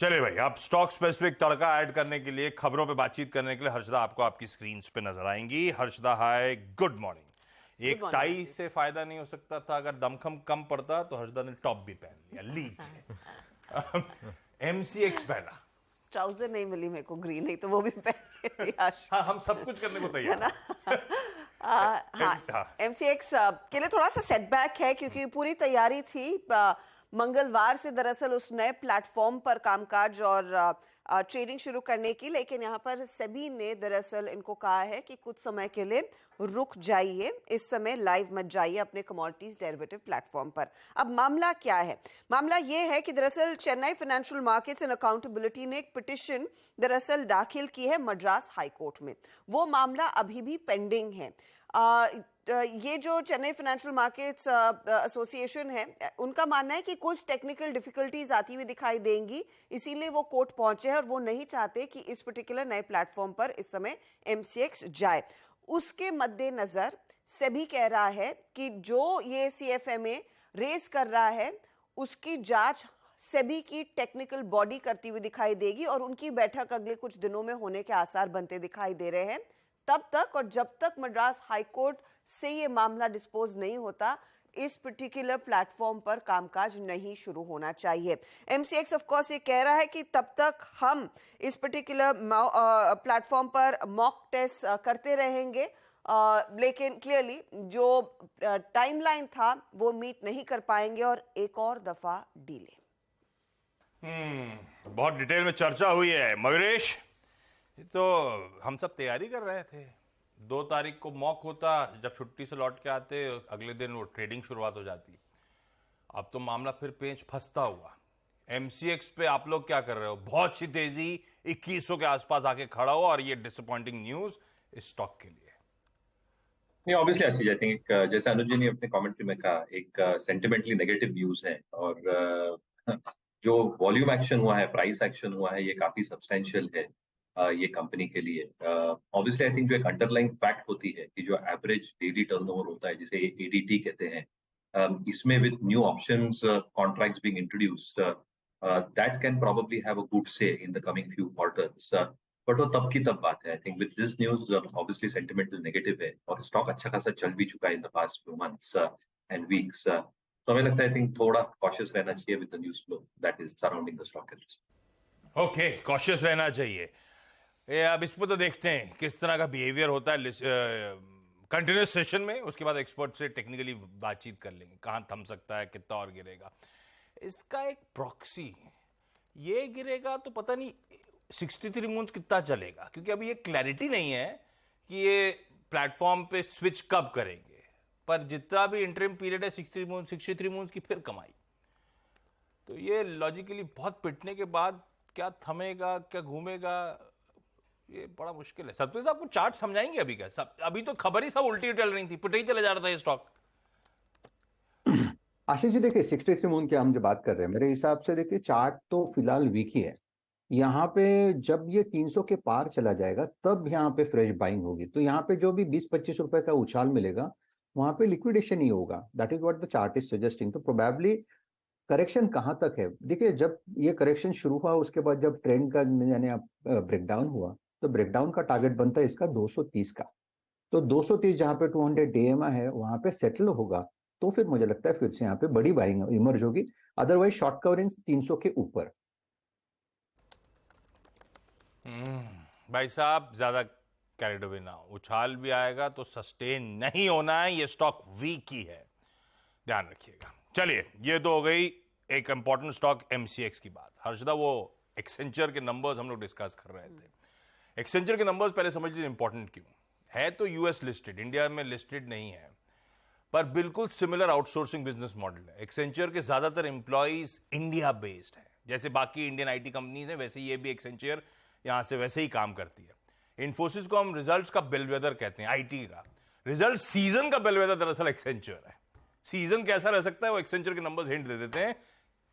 चलिए भाई, आप स्टॉक स्पेसिफिक तड़का ऐड करने के लिए, खबरों पे बातचीत करने के लिए हर्षदा आपको आपकी स्क्रीन पे नजर आएंगी। हर्षदा, हाय, गुड मॉर्निंग। एक मॉर्निंग टाई आशीष। से फायदा नहीं हो सकता था, अगर दमखम कम पड़ता तो हर्षदा ने टॉप भी पहन लिया। लीजिए एमसीएक्स पहना। ट्राउजर नहीं मिली मेरे को ग्रीन, नहीं तो वो भी पहन लेती आशीष। हाँ, हम सब कुछ करने को है तैयार ना। हाँ, एमसीएक्स के लिए थोड़ा सा सेटबैक है क्योंकि पूरी तैयारी थी। मंगलवार से दरअसल उस नए प्लेटफॉर्म पर कामकाज और ट्रेडिंग शुरू करने की, लेकिन यहाँ पर सेबी ने दरअसल इनको कहा है कि कुछ समय के लिए रुक जाइए, इस समय लाइव मत जाइए अपने कमोडिटीज डेरिवेटिव प्लेटफॉर्म पर। अब मामला क्या है? मामला ये है कि दरअसल Chennai financial markets and accountability ने एक पिटिशन दरअसल दाखिल की है मद्रास हाई कोर्ट में। वो मामला अभी भी पेंडिंग है। ये जो चेन्नई फाइनेंशियल मार्केट्स एसोसिएशन है, उनका मानना है कि कुछ टेक्निकल डिफिकल्टीज आती हुई दिखाई देंगी, इसीलिए वो कोर्ट पहुंचे हैं और वो नहीं चाहते कि इस पर्टिकुलर नए प्लेटफॉर्म पर इस समय एमसीएक्स जाए। उसके मद्देनजर सेबी कह रहा है कि जो ये सीएफएमए रेस कर रहा है उसकी जांच सेबी की टेक्निकल बॉडी करती हुई दिखाई देगी और उनकी बैठक अगले कुछ दिनों में होने के आसार बनते दिखाई दे रहे हैं। तब तक और जब तक मद्रास हाई कोर्ट से ये मामला डिस्पोज नहीं होता, इस पर्टिकुलर प्लेटफॉर्म पर कामकाज नहीं शुरू होना चाहिए। एमसीएक्स ऑफ कोर्स ये कह रहा है कि तब तक हम इस पर्टिकुलर प्लेटफॉर्म पर मॉक टेस्ट करते रहेंगे, लेकिन क्लियरली जो टाइमलाइन था वो मीट नहीं कर पाएंगे और एक और दफा डीले। बहुत डिटेल में चर्चा हुई है। मयूरेश, तो हम सब तैयारी कर रहे थे, 2 तारीख को मॉक होता, जब छुट्टी से लौट के आते अगले दिन वो ट्रेडिंग शुरुआत हो जाती। अब तो मामला फिर पेंच फंसता हुआ। एमसीएक्स पे आप लोग क्या कर रहे हो? बहुत सी तेजी 2100 के आसपास आके खड़ा हुआ और ये डिसअपॉइंटिंग न्यूज इस स्टॉक के लिए। नहीं, ऑब्वियसली ऐसी आई थिंक जैसे अनुज जी ने अपने कमेंट्री में कहा, एक सेंटिमेंटली नेगेटिव न्यूज है और जो वॉल्यूम एक्शन हुआ है, प्राइस एक्शन हुआ है, ये काफी सब्सटेंशियल है ये कंपनी के लिए। ऑब्वियसली आई थिंक जो एक अंडरलाइंग फैक्ट होती है कि जो एवरेज डेली टर्नओवर होता है, जिसे एडीटी कहते हैं, इसमें with new options contracts being introduced, that can probably have a good say in the coming few quarters. But वो तब की तब बात है। I think with this news obviously sentimental negative है और स्टॉक अच्छा खासा चल भी चुका है in the past few months and weeks. तो हमें लगता है आई थिंक थोड़ा कॉशियस रहना चाहिए with the news flow that is surrounding the stock. Okay, cautious रहना चाहिए। अब इस पर तो देखते हैं किस तरह का बिहेवियर होता है कंटिन्यूस सेशन में। उसके बाद एक्सपर्ट से टेक्निकली बातचीत कर लेंगे, कहां थम सकता है, कितना और गिरेगा। इसका एक प्रॉक्सी, ये गिरेगा तो पता नहीं 63 मूव्स कितना चलेगा, क्योंकि अभी ये क्लैरिटी नहीं है कि ये प्लेटफॉर्म पे स्विच कब करेंगे। पर जितना भी इंटरिम पीरियड है 63 मूव्स की फिर कमाई, तो ये लॉजिकली बहुत पिटने के बाद क्या थमेगा, क्या घूमेगा, ये बड़ा मुश्किल है। सत्य साहब को चार्ट समझाएंगे अभी क्या? सब अभी तो खबर ही सब उल्टी चल रही थी, पिट ही चले जा रहा था ये स्टॉक। आशीष जी, देखिए 63 मून की हम जो बात कर रहे हैं, मेरे हिसाब से देखिए चार्ट तो फिलहाल वीक ही है। यहाँ पे जब ये 300 के पार चला जाएगा तब यहाँ पे फ्रेश बाइंग होगी। तो यहाँ पे जो भी 20-25 रुपए का उछाल मिलेगा वहां पे लिक्विडेशन ही होगा। That is what the chart is suggesting. तो प्रोबेबली करेक्शन कहाँ तक है, देखिए जब ये करेक्शन शुरू हुआ उसके बाद जब ट्रेंड का यानी ब्रेकडाउन हुआ तो ब्रेकडाउन का टारगेट बनता है इसका 230 का। तो 230 जहाँ पे 200 डीएमआ है वहां पे सेटल होगा तो फिर मुझे लगता है फिर से यहाँ पे बड़ी बाइंग इमर्ज होगी। अदरवाइज शॉर्ट कवरिंग 300 के ऊपर। भाई साहब, ज्यादा कैरिड अवे ना हो, उछाल भी आएगा तो सस्टेन नहीं होना है। ये स्टॉक वीक ही है, ध्यान रखिएगा। चलिए, ये तो हो गई एक इंपॉर्टेंट स्टॉक एमसीएक्स की बात। हर्षदा, वो एक्सेंचर के नंबर्स हम लोग डिस्कस कर रहे थे। एक्सेंचर के नंबर्स पहले समझ लीजिए इंपॉर्टेंट क्यों है। तो यूएस लिस्टेड, इंडिया में लिस्टेड नहीं है, पर बिल्कुल सिमिलर आउटसोर्सिंग बिजनेस मॉडल है। एक्सेंचर के ज्यादातर एम्प्लॉइज इंडिया बेस्ड है, जैसे बाकी इंडियन आईटी कंपनीज हैं वैसे ये भी एक्सेंचर यहां से वैसे ही काम करती है। इन्फोसिस को हम रिजल्ट्स का बेलवेदर कहते हैं, आईटी का रिजल्ट सीजन का बेलवेदर दरअसल एक्सेंचर है। सीजन कैसा रह सकता है वो एक्सेंचर के नंबर्स हिंट दे देते हैं।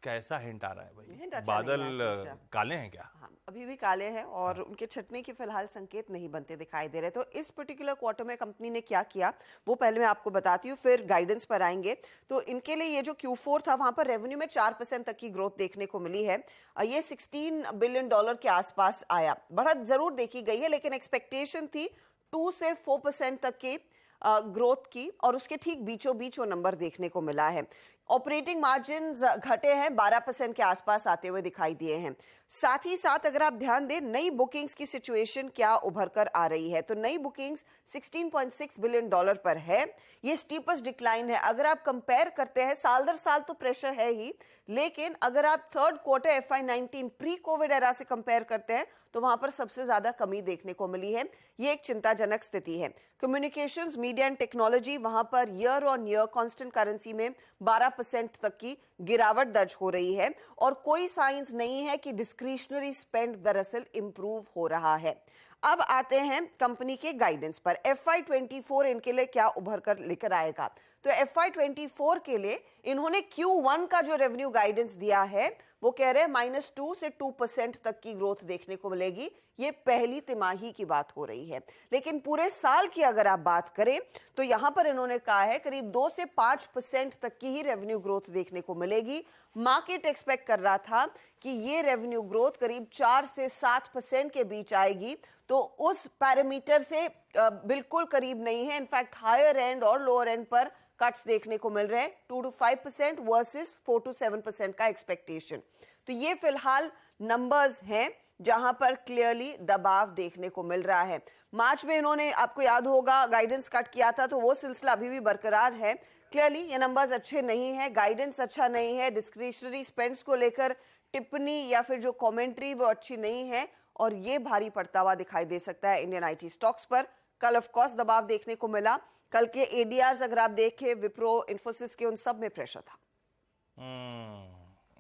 कैसा हिंट आ रहा है भाई? हिंट अच्छा बादल नहीं है, आशीष। काले हैं क्या? हाँ, अभी भी काले हैं और उनके छटने के फिलहाल संकेत नहीं बनते दिखाई दे रहे। तो इस पर्टिकुलर क्वार्टर में कंपनी ने क्या किया वो पहले मैं आपको बताती हूँ, फिर गाइडेंस पर आएंगे। तो इनके लिए ये जो Q4 था वहां पर रेवेन्यू में 4% तक की ग्रोथ देखने को मिली है। ये $16 बिलियन के आसपास आया। बढ़त जरूर देखी गई है लेकिन एक्सपेक्टेशन थी 2 से 4% तक की ग्रोथ की, और उसके ठीक बीचों बीच वो नंबर देखने को मिला है। ऑपरेटिंग मार्जिन्स घटे हैं, 12% के आसपास आते हुए दिखाई दिए हैं। साथ ही साथ अगर आप ध्यान दें नई बुकिंग्स की सिचुएशन क्या उभर कर आ रही है, तो नई बुकिंग्स $16.6 बिलियन पर है। ये स्टीपेस्ट डिक्लाइन है। अगर आप कंपेयर करते हैं, साल दर साल तो प्रेशर है ही, लेकिन अगर आप third quarter FY19 pre Covid era से कंपेयर करते हैं तो वहां पर सबसे ज्यादा कमी देखने को मिली है। ये एक चिंताजनक स्थिति है। कम्युनिकेशंस, मीडिया एंड टेक्नोलॉजी, वहां per year on year constant currency में 12% तक की गिरावट दर्ज हो रही है और कोई साइंस नहीं है कि डिस्क्रिशनरी स्पेंड दरअसल इंप्रूव हो रहा है। अब आते हैं कंपनी के गाइडेंस पर। FY24 इनके लिए क्या उभर कर लेकर आएगा, तो FY24 के लिए इन्होंने Q1 का जो रेवेन्यू गाइडेंस दिया है वो कह रहे हैं -2 से 2% तक की ग्रोथ देखने को मिलेगी। ये पहली तिमाही की बात हो रही है, लेकिन पूरे साल की अगर आप बात करें तो यहां पर इन्होंने कहा है करीब 2 से 5% तक की ही रेवेन्यू ग्रोथ देखने को मिलेगी। मार्केट एक्सपेक्ट कर रहा था कि ये रेवेन्यू ग्रोथ करीब 4 से 7% के बीच आएगी, तो उस पैरामीटर से बिल्कुल करीब नहीं है। इनफैक्ट हायर एंड और लोअर एंड पर कट्स देखने को मिल रहे हैं, 2 to 5% वर्सेस 4 to 7% का एक्सपेक्टेशन। तो ये फिलहाल नंबर्स हैं जहां पर क्लियरली दबाव देखने को मिल रहा है। मार्च में इन्होंने, आपको याद होगा, गाइडेंस कट किया था, तो वो सिलसिला अभी भी बरकरार है। क्लियरली ये नंबर्स अच्छे नहीं है, गाइडेंस अच्छा नहीं है, डिस्क्रिशनरी स्पेंड्स को लेकर टिप्पणी या फिर जो कमेंट्री वो अच्छी नहीं है, और ये भारी पड़ता हुआ दिखाई दे सकता है इंडियन IT स्टॉक्स पर। कल ऑफ कोर्स दबाव देखने को मिला। कल के ADRs अगर आप देखें, विप्रो, इन्फोसिस के, उन सब में प्रेशर था।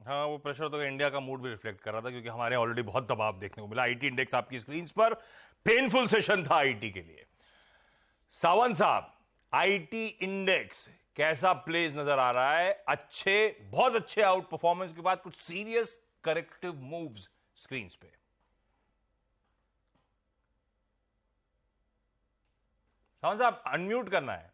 हाँ, वो प्रेशर तो इंडिया का मूड भी रिफ्लेक्ट कर रहा था क्योंकि हमारे ऑलरेडी बहुत दबाव देखने को मिला। IT इंडेक्स आपकी स्क्रीन पर, पेनफुल सेशन था IT के लिए। सावंत साहब, IT इंडेक्स कैसा प्लेस नजर आ रहा है? बहुत अच्छे आउट परफॉर्मेंस के बाद कुछ सीरियस करेक्टिव मूव्स स्क्रीन पे। सावंत साहब, अनम्यूट करना है।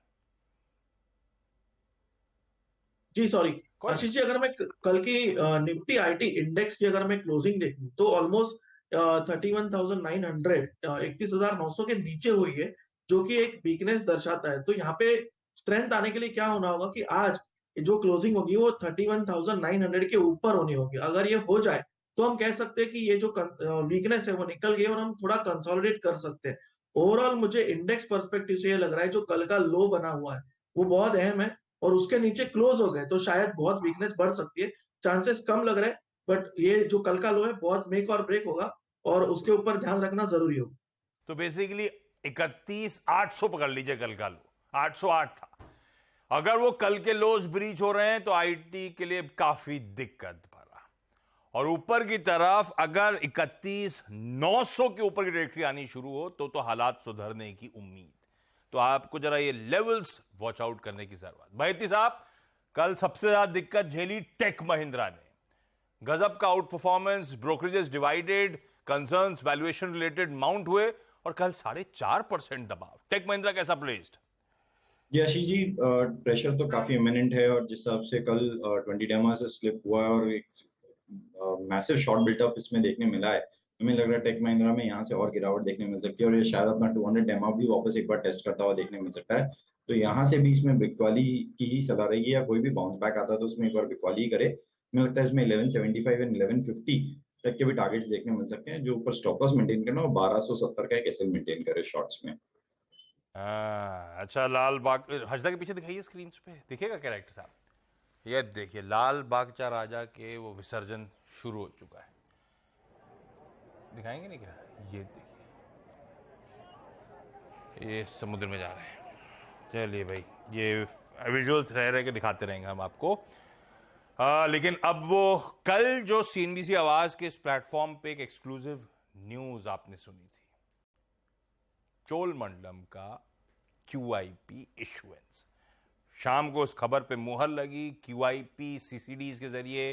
जी सॉरी आशीष जी, अगर मैं कल की निफ्टी IT इंडेक्स की अगर मैं क्लोजिंग देखूं तो ऑलमोस्ट 31,900 31,900 के नीचे हुई है, जो कि एक वीकनेस दर्शाता है। तो यहाँ पे स्ट्रेंथ आने के लिए क्या होना होगा कि आज जो क्लोजिंग होगी वो 31,900 के ऊपर होनी होगी। अगर ये हो जाए तो हम कह सकते हैं कि ये जो वीकनेस है वो निकल गई और हम थोड़ा कंसोलिडेट कर सकते हैं। ओवरऑल मुझे इंडेक्स पर्सपेक्टिव से ये लग रहा है जो कल का लो बना हुआ है वो बहुत अहम है, और उसके नीचे क्लोज हो गए तो शायद बहुत वीकनेस बढ़ सकती है। चांसेस कम लग रहे हैं, बट ये जो कल का लो है बहुत मेक और ब्रेक होगा और उसके ऊपर ध्यान रखना जरूरी होगा। तो बेसिकली 31,800 पकड़ लीजिए, कल का लो 808 था। अगर वो कल के लोज ब्रीच हो रहे हैं तो IT के लिए काफी दिक्कत भरा, और ऊपर की तरफ अगर 31,900 के ऊपर की ट्रैजेक्टरी आनी शुरू हो तो हालात सुधरने की उम्मीद। तो आपको जरा ये लेवल्स वॉच आउट करने की जरूरत। बहती साहब, कल सबसे ज्यादा दिक्कत झेली टेक महिंद्रा ने। गजब का out performance, brokerages divided, concerns valuation related mount हुए और कल 4.5% दबाव। टेक महिंद्रा कैसा प्लेस्ड? जी आशीष जी, प्रेशर तो काफी इमिनेंट है, और जिस हिसाब से कल 20 डेमा से स्लिप हुआ है और एक मैसिव शॉर्ट बिल्टअप इसमें देखने मिला है, हमें लग रहा है टेक महिंद्रा में यहाँ से और गिरावट देखने मिल सकती है, और ये शायद अपना 200 डेमा भी वापस एक बार टेस्ट करता हुआ देखने मिल सकता है। तो यहाँ से भी इसमें बिकवाली की ही सलाह रहेगी, या कोई भी बाउंस बैक आता है तो उसमें एक बार बिकवाली ही करे। मुझे लगता है इसमें 1175 एंड 1150 तक के भी टारगेट्स देखने मिल सकते हैं, जो ऊपर स्टॉप लॉस मेंटेन करना और 1270 का एक एसएल मेंटेन करे शॉर्ट्स में। अच्छा, लाल बाग हजदा के पीछे दिखाइए स्क्रीन पे, दिखेगा कैरेक्टर साहब? ये देखिए, लाल बागचा राजा के वो विसर्जन शुरू हो चुका है। दिखाएंगे नहीं क्या? ये देखिए, ये समुद्र में जा रहे हैं। चलिए भाई, ये विजुअल्स रह के दिखाते रहेंगे हम आपको। लेकिन अब वो कल जो CNBC आवाज के इस प्लेटफॉर्म पे एक एक्सक्लूसिव न्यूज आपने सुनी थी, चोलमंडलम का QIP इशुएंस। शाम को उस खबर पे मुहर लगी। QIP CCDs के जरिए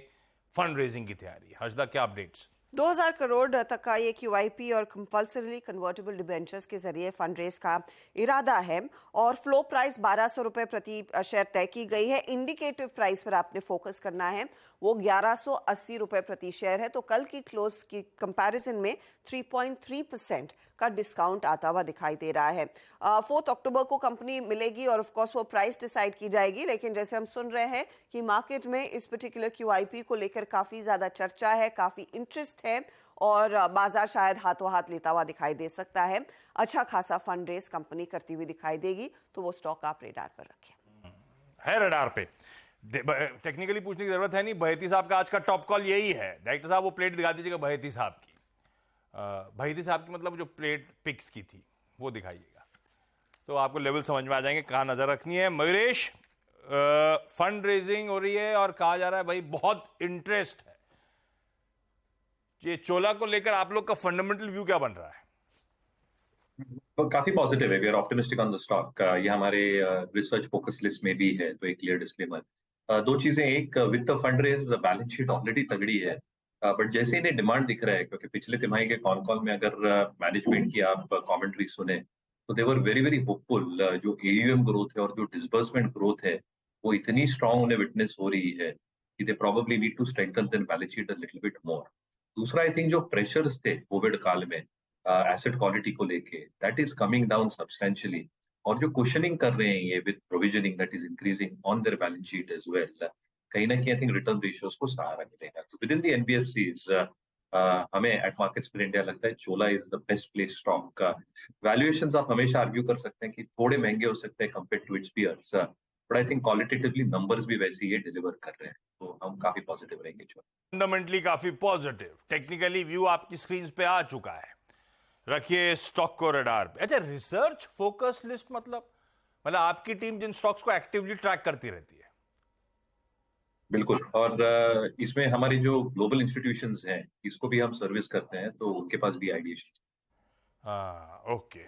फंड रेजिंग की तैयारी। हजदा, क्या अपडेट्स? 2000 करोड़ तक का ये QIP और कंपल्सरी कन्वर्टेबल डिबेंचर्स के जरिए फंड रेज का इरादा है और फ्लो प्राइस 1200 रुपए प्रति शेयर तय की गई है। इंडिकेटिव प्राइस पर आपने फोकस करना है, वो 1180 रुपए प्रति शेयर है। तो कल की क्लोज की कंपैरिजन में 3.3% का डिस्काउंट आता हुआ दिखाई दे रहा है। 4 अक्टूबर को कंपनी मिलेगी और ऑफ कोर्स वो प्राइस डिसाइड की जाएगी, लेकिन जैसे हम सुन रहे हैं कि मार्केट में इस पर्टिकुलर QIP को लेकर काफी ज्यादा चर्चा है, काफी इंटरेस्ट है और बाजार शायद हाथों हाथ लेता हुआ दिखाई दे सकता है। अच्छा खासा फंड रेस कंपनी करती हुई दिखाई देगी, तो वो स्टॉक आप रेडार पर रखें। है रडार पे। टेक्निकली पूछने की जरूरत है नहीं, बहेती साहब का आज का टॉप कॉल यही है। डायरेक्टर साहब वो प्लेट दिखा दीजिएगा बहेती साहब की। बहेती साहब की मतलब जो प्लेट पिक्स की थी वो दिखाइएगा, तो आपको लेवल समझ में आ जाएंगे कहाँ नजर रखनी है। मयूरेश, फंड रेजिंग हो रही है और कहा जा रहा है भाई बहुत इंटरेस्ट है। ये चोला को लेकर आप लोग का फंडामेंटल व्यू क्या बन रहा है? तो काफी पॉजिटिव है, we are optimistic on the stock. ये हमारे रिसर्च फोकस लिस्ट में भी है, तो एक क्लियर डिस्क्लेमर। दो चीजें, एक with the fund raise balance sheet already तगड़ी है, बट जैसे इन्हें डिमांड दिख रहा है, क्योंकि पिछले तिमाही के कॉन कॉल में अगर मैनेजमेंट की आप कमेंट्री सुने तो दे वर वेरी वेरी होपफुल। जो AUM ग्रोथ है और जो डिसबर्समेंट ग्रोथ है वो इतनी स्ट्रांग उन्हें विटनेस हो रही है कि they probably need to strengthen their balance sheet a little bit more. दूसरा, आई थिंक जो प्रेशर्स थे कोविड काल में एसेट क्वालिटी को लेके, that is coming down substantially, और जो क्वेश्चनिंग कर रहे हैं ये with provisioning that is increasing on their balance sheet as well, कहीं ना कहीं आई थिंक रिटर्न रेशियोज को सहारा मिलेगा। तो विद इन द NBFCs हमें एट मार्केट स्पिन इंडिया लगता है Chola is the best place stock का। वैल्यूएशंस आप हमेशा आर्ग्यू कर सकते हैं कि थोड़े महंगे हो सकते हैं compare to its peers, but I think qualitatively numbers भी वैसे ही डिलीवर कर रहे हैं, तो हम काफी पॉजिटिव रहेंगे। फंडामेंटली काफी पॉजिटिव, टेक्निकली व्यू आपकी स्क्रीन पे आ चुका है। रखिए स्टॉक को रडार पे। अच्छा, रिसर्च फोकस लिस्ट मतलब आपकी टीम जिन स्टॉक्स को एक्टिवली ट्रैक करती रहती है? बिल्कुल, और इसमें हमारी जो ग्लोबल इंस्टीट्यूशंस हैं इसको भी हम सर्विस करते हैं, तो उनके पास भी आइडिया। ओके,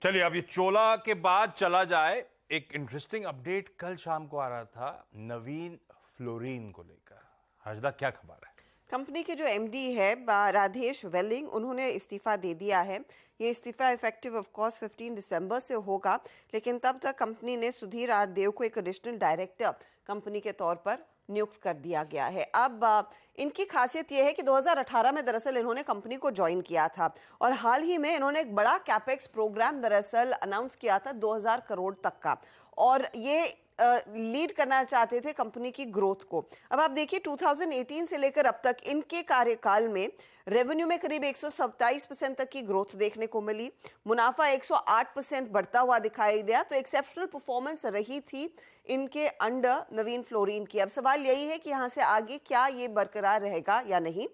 चलिए अब ये चोला के बाद चला जाए। एक इंटरेस्टिंग अपडेट कल शाम को आ रहा था नवीन फ्लोरीन को लेकर। हर्षदा, क्या खबर है? कंपनी के जो MD है राधेश वेलिंग, उन्होंने इस्तीफा दे दिया है। ये इस्तीफा इफेक्टिव ऑफ कोर्स 15 दिसंबर से होगा, लेकिन तब तक कंपनी ने सुधीर आर देव को एक एडिशनल डायरेक्टर कंपनी के तौर पर नियुक्त कर दिया गया है। अब इनकी खासियत यह है कि 2018 में दरअसल इन्होंने कंपनी को ज्वाइन किया था और हाल ही में इन्होंने एक बड़ा कैपेक्स प्रोग्राम दरअसल अनाउंस किया था 2000 करोड़ तक का, और ये लीड करना चाहते थे कंपनी की ग्रोथ को। अब आप देखिए 2018 से लेकर अब तक इनके कार्यकाल में रेवेन्यू में करीब 127% तक की ग्रोथ देखने को मिली, मुनाफा 108% बढ़ता हुआ दिखाई दिया। तो एक्सेप्शनल परफॉर्मेंस रही थी इनके अंडर नवीन फ्लोरीन की। अब सवाल यही है कि यहाँ से आगे क्या ये बरकरार रहेगा या नहीं।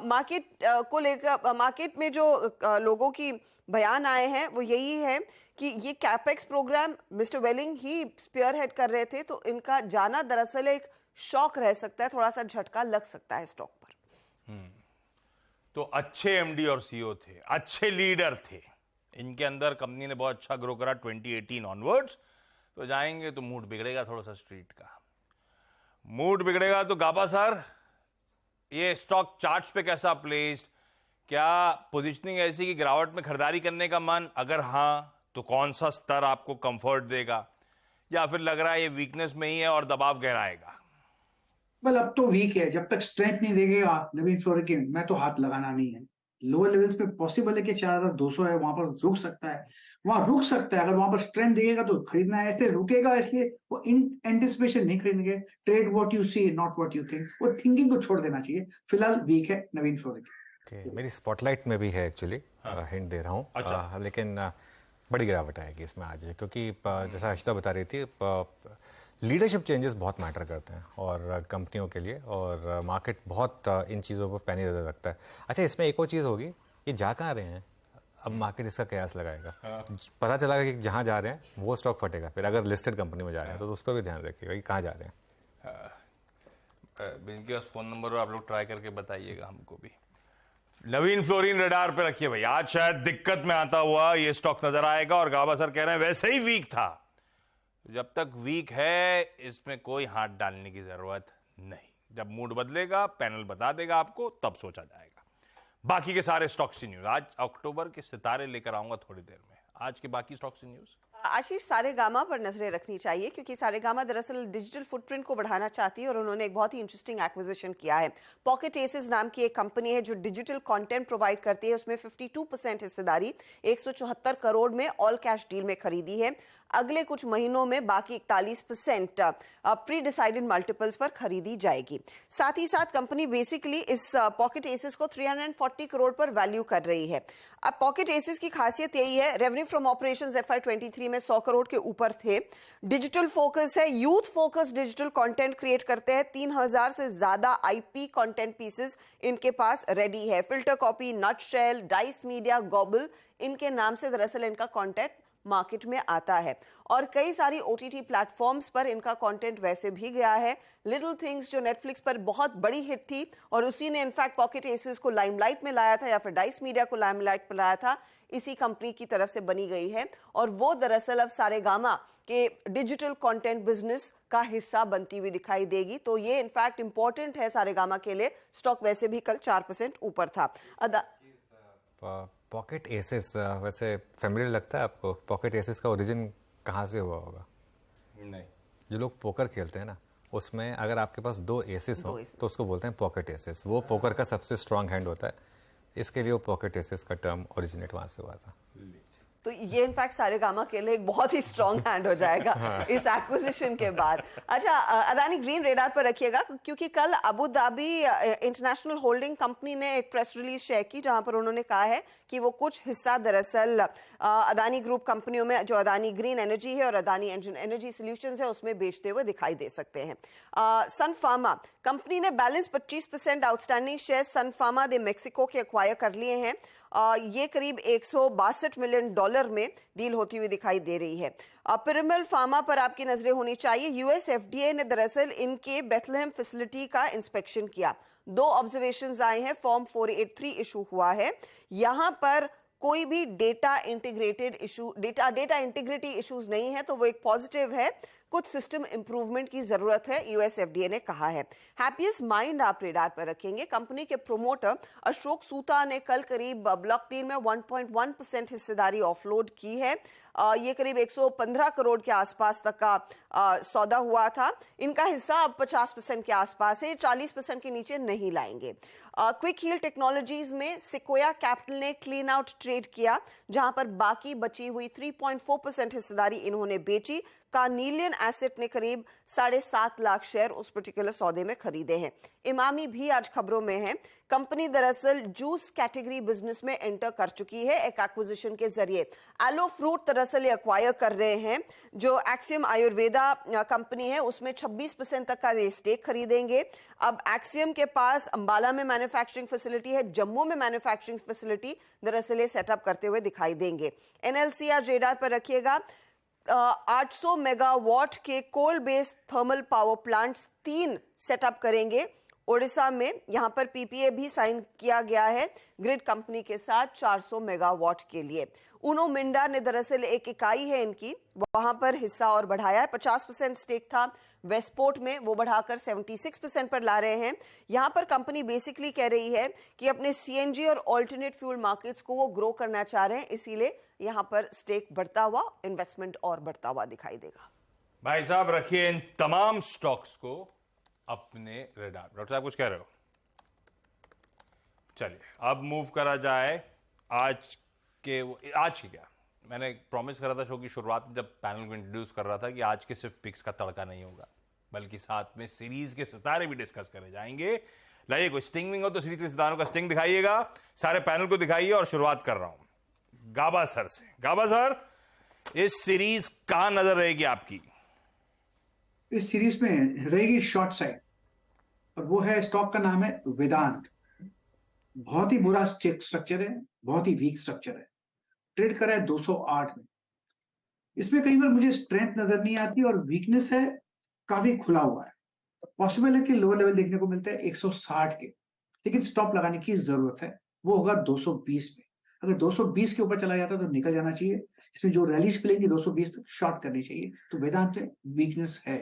मार्केट को लेकर मार्केट में जो लोगों की बयान आए हैं वो यही है कि ये कैपेक्स प्रोग्राम मिस्टर वेलिंग ही स्पीयर हेड कर रहे थे, तो इनका जाना दरअसल एक शॉक रह सकता है, थोड़ा सा झटका लग सकता है स्टॉक पर। तो अच्छे MD और CEO थे, अच्छे लीडर थे, इनके अंदर कंपनी ने बहुत अच्छा ग्रो करा 2018 ऑनवर्ड्स, तो जाएंगे तो मूड बिगड़ेगा थोड़ा सा स्ट्रीट का। मूड बिगड़ेगा तो गाबा सर, ये स्टॉक चार्ट्स पे कैसा प्लेस्ड? क्या पोजीशनिंग ऐसी कि गिरावट में खरीदारी करने का मन? अगर हाँ तो कौन सा स्तर आपको कंफर्ट देगा, या फिर लग रहा है ये वीकनेस में ही है और दबाव गहराएगा? वेल, अब तो वीक है, जब तक स्ट्रेंथ नहीं देगा नवीन फ्लोरिन की, मैं तो हाथ लगाना नहीं है। लोअर लेवल्स पे पॉसिबल है कि 4200 है, वहां पर रुक सकता है, वहां रुक सकता है। अगर वहां पर स्ट्रेंथ देगा तो खरीदना है, ऐसे रुकेगा इसलिए वो एंटिसिपेशन नहीं खरीदेंगे। Trade what you see not what you think, वो थिंकिंग को छोड़ देना चाहिए। फिलहाल वीक है नवीन फ्लोरिन। मेरी स्पॉटलाइट में भी है एक्चुअली, हिंट दे रहा हूँ। अच्छा। लेकिन बड़ी गिरावट आएगी इसमें आज, क्योंकि जैसा हर्षदा बता रही थी, लीडरशिप चेंजेस बहुत मैटर करते हैं और कंपनियों के लिए, और मार्केट बहुत इन चीज़ों पर पैनी नजर रखता है। अच्छा, इसमें एक और चीज़ होगी, ये जा कहाँ रहे हैं, अब मार्केट इसका कयास लगाएगा। पता चला कि जहाँ जा रहे हैं वो स्टॉक फटेगा, फिर अगर लिस्टेड कंपनी में जा रहे हैं तो उस पर भी ध्यान रखिएगा कि कहाँ जा रहे हैं। इनके पास फ़ोन नंबर आप लोग ट्राई करके बताइएगा हमको भी। नवीन फ्लोरीन रडार पे रखिए भाई, आज शायद दिक्कत में आता हुआ ये स्टॉक नजर आएगा, और गाबा सर कह रहे हैं वैसे ही वीक था। जब तक वीक है इसमें कोई हाथ डालने की जरूरत नहीं। जब मूड बदलेगा पैनल बता देगा आपको, तब सोचा जाएगा। बाकी के सारे स्टॉक्स की न्यूज आज अक्टूबर के सितारे लेकर आऊंगा थोड़ी देर में। आज के बाकी स्टॉक्स की न्यूज आशीष, सारेगामा पर नजरें रखनी चाहिए क्योंकि सारेगामा दरअसल डिजिटल फुटप्रिंट को बढ़ाना चाहती है और उन्होंने एक बहुत ही इंटरेस्टिंग एक्विजिशन किया है। पॉकेट एसेस नाम की एक कंपनी है जो डिजिटल कंटेंट प्रोवाइड करती है, उसमें 52% हिस्सेदारी 174 करोड़ में ऑल कैश डील में खरीदी है। अगले कुछ महीनों में बाकी 41% प्री डिसाइडेड मल्टीपल्स पर खरीदी जाएगी। साथ ही साथ कंपनी बेसिकली इस पॉकेट एसेस को 340 करोड़ पर वैल्यू कर रही है। अब पॉकेट एसेस की खासियत यही है, रेवेन्यू फ्रॉम ऑपरेशंस FY23 में 100 करोड़ के ऊपर थे। डिजिटल फोकस है, youth focus digital content create करते हैं। 3000 से ज्यादा IP कंटेंट पीसेस इनके पास रेडी है। Filter copy, nutshell, dice media, gobble, इनके नाम से दरअसल इनका कंटेंट मार्केट में आता है और कई सारी OTT प्लेटफॉर्म्स पर इनका कंटेंट वैसे भी गया है। लिटिल थिंग्स जो नेटफ्लिक्स पर बहुत बड़ी हिट थी और उसी ने इनफैक्ट पॉकेट एसेस को लाइमलाइट में लाया था या फिर डाइस मीडिया को लाइमलाइट में लाया था, इसी कंपनी की तरफ से बनी गई है और वो दरअसल अब सारेगामा के डिजिटल कंटेंट बिजनेस का हिस्सा बनती हुई दिखाई देगी। तो ये इनफैक्ट इंपॉर्टेंट है सारेगामा के लिए। स्टॉक वैसे भी कल 4% ऊपर था। पॉकेट एसेस वैसे फेमिलियर लगता है आपको? पॉकेट एसेस का ओरिजिन कहाँ से हुआ होगा? नहीं, जो लोग पोकर खेलते हैं ना, उसमें अगर आपके पास 2 एसेस हो तो उसको बोलते हैं पॉकेट एसेस। वो पोकर का सबसे स्ट्रांग हैंड होता है, इसके लिए वो पॉकेट एसेस का टर्म ओरिजिनेट वहाँ से हुआ था। तो ये इनफैक्ट सारेगामा के लिए एक बहुत ही स्ट्रॉन्ग हैंड हो जाएगा इस एक्विजिशन के बाद। अच्छा, अदानी ग्रीन रेडार पर रखिएगा क्योंकि कल Abu Dhabi international holding company ने एक प्रेस रिलीज शेयर की जहां पर उन्होंने कहा है कि वो कुछ हिस्सा दरअसल अदानी ग्रुप कंपनियों में जो अदानी ग्रीन एनर्जी है और अदानी एनर्जी सॉल्यूशंस है उसमें बेचते हुए दिखाई दे सकते हैं। सन फार्मा कंपनी ने बैलेंस 25% आउटस्टैंडिंग शेयर सन फार्मा दे मेक्सिको के एक्वायर कर लिए हैं। ये करीब $162 मिलियन में डील होती हुई दिखाई दे रही है। पिरामल फार्मा पर आपकी नजरें होनी चाहिए। US FDA ने दरअसल इनके बेथलेहम फैसिलिटी का इंस्पेक्शन किया। 2 ऑब्जर्वेशंस आए हैं, फॉर्म 483 इशू हुआ है। यहां पर कोई भी डेटा इंटीग्रिटी इश्यूज नहीं है, तो वो एक पॉजिटिव है। कुछ सिस्टम इंप्रूवमेंट की जरूरत है, US FDA ने कहा है। हैप्पीएस्ट माइंड आप रेडार पर रखेंगे। कंपनी के प्रोमोटर अशोक सूता ने कल करीब ब्लॉक डील में 1.1% हिस्सेदारी ऑफलोड की है। ये करीब 115 करोड़ के आसपास तक का सौदा हुआ था। इनका हिस्सा अब 50% के आसपास है, 40% के नीचे नहीं लाएंगे। क्विक हील टेक्नोलॉजीज में सिक्वोया कैपिटल ने क्लीन आउट ट्रेड किया, जहां पर बाकी बची हुई 3.4% हिस्सेदारी इन्होंने बेची। कार्निलियन एसेट ने करीब 7.5 लाख शेयर उस पर्टिकुलर सौदे में खरीदे हैं। इमामी भी आज खबरों में है। कंपनी दरअसल जूस कैटेगरी बिजनेस में एंटर कर चुकी है एक एक्विजिशन के जरिए। एलो फ्रूट दरअसल एक्वायर कर रहे हैं। जो एक्सियम आयुर्वेदा कंपनी है उसमें 26% तक का ये स्टेक खरीदेंगे। अब एक्सियम के पास अंबाला में मैन्युफैक्चरिंग फैसिलिटी है, जम्मू में मैन्युफैक्चरिंग फैसिलिटी दरअसल ये सेटअप करते हुए दिखाई देंगे। NLC आज रेडार पर रखिएगा। 800 मेगावाट के coal based thermal power plants 3 setup करेंगे ओडिशा में। यहां पर PPA भी साइन किया गया है ग्रिड कंपनी के साथ 400 मेगावाट के लिए। उनो मिंडा ने दरअसल एक इकाई है इनकी, वहां पर हिस्सा और बढ़ाया है। 50% स्टेक था वेस्टपोर्ट में, वो बढ़ाकर 76% पर ला रहे हैं। यहां पर कंपनी बेसिकली कह रही है कि अपने CNG और ऑल्टरनेट फ्यूल मार्केट्स को वो ग्रो करना चाह रहे हैं, इसीलिए यहां पर स्टेक बढ़ता हुआ, इन्वेस्टमेंट और बढ़ता हुआ दिखाई देगा। भाई साहब रखिए इन तमाम स्टॉक्स को अपने रेडार। डॉक्टर साहब कुछ कह रहे हो? चलिए अब मूव करा जाए आज की क्या, मैंने प्रॉमिस करा था शो की शुरुआत में जब पैनल को इंट्रोड्यूस कर रहा था कि आज के सिर्फ पिक्स का तड़का नहीं होगा, बल्कि साथ में सीरीज के सितारे भी डिस्कस करे जाएंगे। लाइए कोई स्टिंग हो तो सीरीज के सितारों का स्टिंग दिखाइएगा, सारे पैनल को दिखाइए। और शुरुआत कर रहा हूं गाबा सर से। गाबा सर, इस सीरीज कहां नजर रहेगी आपकी? इस सीरीज में रहेगी शॉर्ट साइड और वो है, स्टॉक का नाम है वेदांत। बहुत ही बुरा स्ट्रक्चर है, बहुत ही वीक स्ट्रक्चर है। ट्रेड करा है 208 में। इसमें कई बार मुझे स्ट्रेंथ नजर नहीं आती और वीकनेस है, काफी खुला हुआ है। पॉसिबल है कि लोअर लेवल देखने को मिलता है 160 के, लेकिन स्टॉप लगाने की जरूरत है, वो होगा 220 में। अगर 220 के ऊपर चला जाता है तो निकल जाना चाहिए। इसमें जो रैलीज मिलेंगी 220 तक शॉर्ट करनी चाहिए। तो वेदांत में वीकनेस है।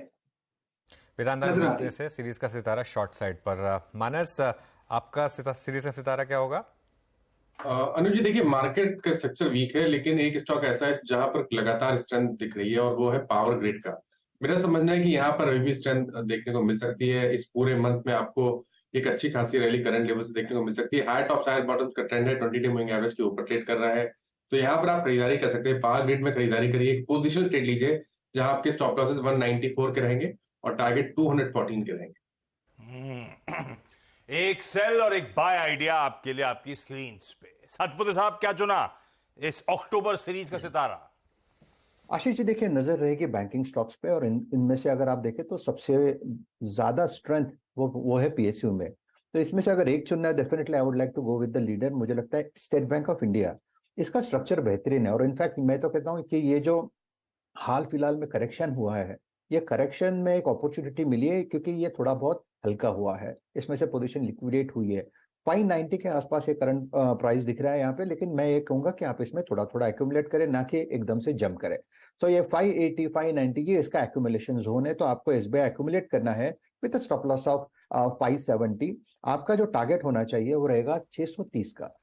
वेदांता नजर आ कंपनी रही से सीरीज का सितारा शॉर्ट साइड पर। मानस, आपका सीरीज का सितारा क्या होगा? अनुज जी, देखिए मार्केट का स्ट्रक्चर वीक है, लेकिन एक स्टॉक ऐसा है जहां पर लगातार स्ट्रेंथ दिख रही है और वो है पावर ग्रिड का। मेरा समझना है कि यहाँ पर अभी भी स्ट्रेंथ देखने को मिल सकती है। इस पूरे मंथ में आपको एक अच्छी खासी रैली करंट लेवल से देखने को मिल सकती है। हाई टॉप हायर बॉटम का ट्रेंड है, 20 डे मूविंग एवरेज के ऊपर ट्रेड कर रहा है, तो यहाँ पर आप खरीदारी कर सकते हैं। पावर ग्रिड में खरीदारी करिए, एक पोजिशन ट्रेड लीजिए जहां आपके स्टॉप लॉसेस 194 के रहेंगे और टारगेट 214 के रहेंगे। एक सेल और एक बाय आइडिया आपके लिए आपकी स्क्रीन पे। सतपुते साहब, क्या चुना इस अक्टूबर सीरीज का सितारा? आशीष जी, देखिए नजर रहेगी बैंकिंग स्टॉक्स पे, और इनमें से अगर आप देखें तो सबसे ज्यादा स्ट्रेंथ वो है पीएसयू में। तो इसमें से अगर एक चुनना है, definitely I would like to go with the leader. मुझे लगता है स्टेट बैंक ऑफ इंडिया, इसका स्ट्रक्चर बेहतरीन है, और इनफैक्ट मैं तो कहता हूँ कि ये जो हाल फिलहाल में करेक्शन हुआ है, ये करेक्शन में एक अपॉर्चुनिटी मिली है, क्योंकि ये थोड़ा बहुत हल्का हुआ है, इसमें से पोजीशन लिक्विडेट हुई है। 590 के आसपास ये करंट प्राइस दिख रहा है यहाँ पे, लेकिन मैं ये कहूंगा कि आप इसमें थोड़ा थोड़ा एक्यूमुलेट करें, ना कि एकदम से जंप करें। तो ये 580 590 ये इसका एक्यूमुलेशन जोन है, तो आपको एसबीआई एक्यूमुलेट करना है विद स्टॉप लॉस ऑफ 570। आपका जो टारगेट होना चाहिए वो रहेगा 630 का।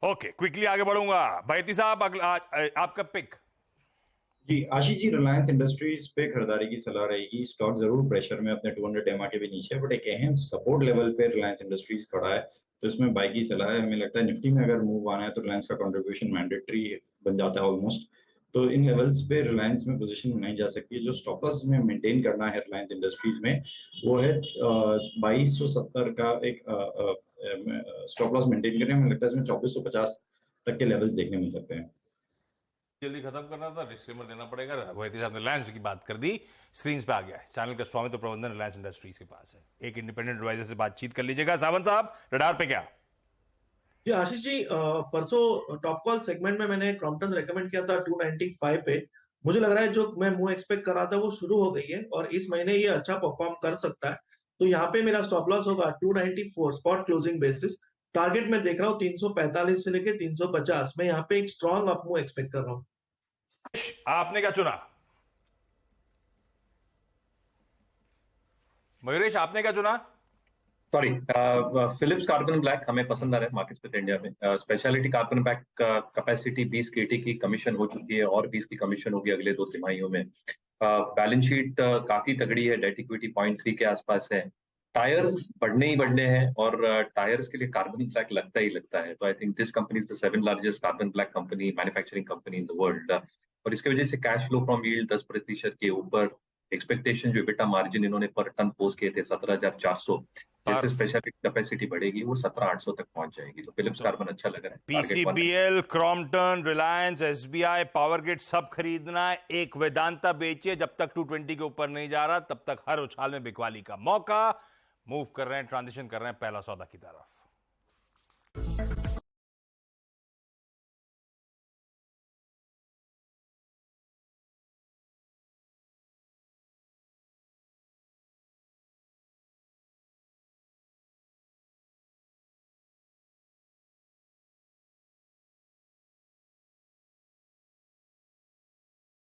ओके, क्विकली आगे बढ़ूंगा। बैती साहब, आपका पिक। जी आशीष जी, रिलायंस इंडस्ट्रीज पे खरीदारी की सलाह रहेगी। स्टॉक जरूर प्रेशर में, अपने 200 एमआ के भी नीचे है, बट एक अहम सपोर्ट लेवल पे रिलायंस इंडस्ट्रीज खड़ा है, तो इसमें बाई की सलाह है। हमें लगता है निफ्टी में अगर मूव आना है तो रिलायंस का कंट्रीब्यूशन मैंडेटरी बन जाता है ऑलमोस्ट, तो इन लेवल्स पे रिलायंस में पोजीशन बनाई जा सकती है। जो स्टॉप लॉस में मेंटेन करना है रिलायंस इंडस्ट्रीज में, वो है 2270 का एक स्टॉप लॉस मेंटेन करने में। लगता है इसमें 2450 तक के लेवल्स देखने मिल सकते हैं। जल्दी खत्म करना था, डिस्क्लेमर देना पड़ेगा। बैती साहब ने रिलायंस की बात कर दी, स्क्रीन पे आ गया है। चैनल का स्वामित्व प्रबंधन रिलायंस इंडस्ट्रीज के पास है। एक इंडिपेंडेंट एडवाइजर से बातचीत कर लीजिएगा। सावंत साहब, रडार पे क्या? जी आशीष जी, परसों टॉप कॉल सेगमेंट में मैंने क्रॉम्पटन रेकमेंड किया था 295 पे। मुझे लग रहा है जो मैं मूव एक्सपेक्ट कर रहा था वो शुरू हो गई है और इस महीने ये अच्छा परफॉर्म कर सकता है। तो यहाँ पे मेरा स्टॉप लॉस होगा 294 स्पॉट क्लोजिंग बेसिस। टारगेट में देख रहा हूँ 345 से लेके 350। मैं यहाँ पे एक स्ट्रॉन्ग अप मूव एक्सपेक्ट कर रहा हूँ। आपने क्या चुना? मयूरेश, आपने क्या चुना? सॉरी, फिलिप्स कार्बन ब्लैक हमें पसंद आ रहा है मार्केट्स में इंडिया में। स्पेशलिटी कार्बन ब्लैक कैपेसिटी 20 केटी की कमीशन हो चुकी है और 20 की कमीशन होगी अगले 2 तिमाहियों में। बैलेंस शीट काफी तगड़ी है, डेट इक्विटी 0.3 के आसपास है। टायर्स बढ़ने ही बढ़ने हैं और टायर्स के लिए कार्बन ब्लैक लगता ही लगता है। तो I think this company is the 7th largest carbon black company, manufacturing company in the world. और इसकी वजह से कैश फ्लो फ्रॉम यील्ड 10% के ऊपर। एक्सपेक्टेशन जो बेटा मार्जिन इन्होंने पर टन पोस्ट किए थे 17,400, जैसे स्पेशलिटी कैपेसिटी बढ़ेगी वो 17,800 तक पहुंच जाएगी। तो फिलिप्स कार्बन अच्छा लग रहा है। PCBL, Crompton, Reliance, SBI, power grid sub खरीदना है। एक वेदांता बेचिए, जब तक 220 के ऊपर नहीं जा रहा तब तक हर उछाल में बिकवाली का मौका। मूव कर रहे हैं, ट्रांजिशन कर रहे हैं पहला सौदा की तरफ।